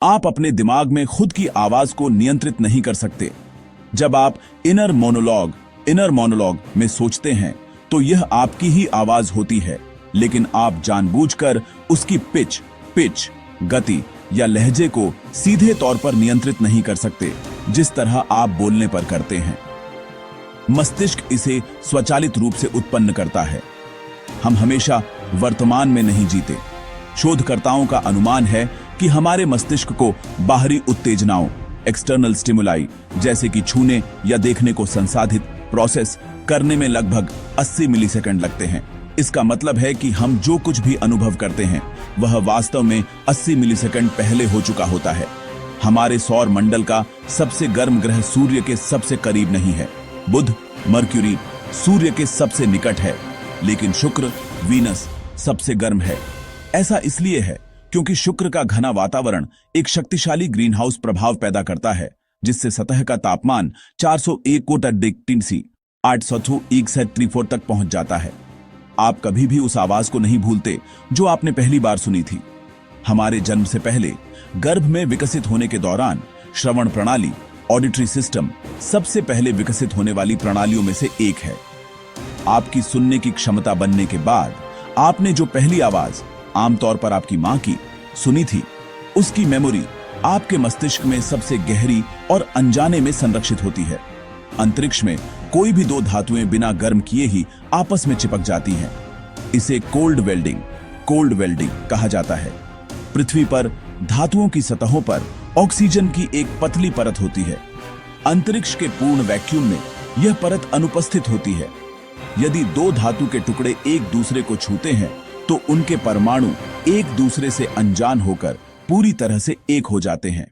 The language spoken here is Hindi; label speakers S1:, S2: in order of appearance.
S1: आप अपने दिमाग में खुद की आवाज को नियंत्रित नहीं कर सकते। जब आप इनर मोनोलॉग में सोचते हैं तो यह आपकी ही आवाज होती है, लेकिन आप जानबूझकर उसकी पिच, गति या लहजे को सीधे तौर पर नियंत्रित नहीं कर सकते, जिस तरह आप बोलने पर करते हैं। मस्तिष्क इसे स्वचालित रूप से उत्पन्न करता है। हम हमेशा वर्तमान में नहीं जीते। शोधकर्ताओं का अनुमान है कि हमारे मस्तिष्क को बाहरी उत्तेजनाओं एक्सटर्नल स्टिमुलाई जैसे कि छूने या देखने को संसाधित प्रोसेस करने में लगभग 80 मिलीसेकंड लगते हैं। इसका मतलब है कि हम जो कुछ भी अनुभव करते हैं वह वास्तव में 80 मिलीसेकंड पहले हो चुका होता है। हमारे सौर मंडल का सबसे गर्म ग्रह सूर्य के सबसे करीब नहीं है। बुध, मर्क्यूरी सूर्य के सबसे निकट है, लेकिन शुक्र, वीनस सबसे गर्म है। ऐसा इसलिए है क्योंकि शुक्र का घना वातावरण एक शक्तिशाली ग्रीनहाउस प्रभाव पैदा करता है, जिससे सतह का तापमान 401 800 तक पहुंच जाता है। आप कभी भी उस आवाज को नहीं भूलते जो आपने पहली बार सुनी थी। हमारे जन्म से पहले गर्भ में विकसित होने के दौरान श्रवण प्रणाली ऑडिटरी सिस्टम सबसे पहले विकसित होने वाली प्रणालियों में से एक है। आपकी सुनने की क्षमता बनने के बाद आपने जो पहली आवाज आमतौर पर आपकी मां की सुनी थी, उसकी मेमोरी आपके मस्तिष्क में सबसे गहरी और अनजाने में संरक्षित होती है। अंतरिक्ष में कोई भी दो धातुएं बिना गर्म किए ही आपस में चिपक जाती हैं। इसे कोल्ड वेल्डिंग कहा जाता है। पृथ्वी पर धातुओं की सतहों पर ऑक्सीजन की एक पतली परत होती है। अंतरिक्ष के पूर्ण वैक्यूम में यह परत अनुपस्थित होती है। यदि दो धातु के टुकड़े एक दूसरे को छूते हैं तो उनके परमाणु एक दूसरे से अनजान होकर पूरी तरह से एक हो जाते हैं।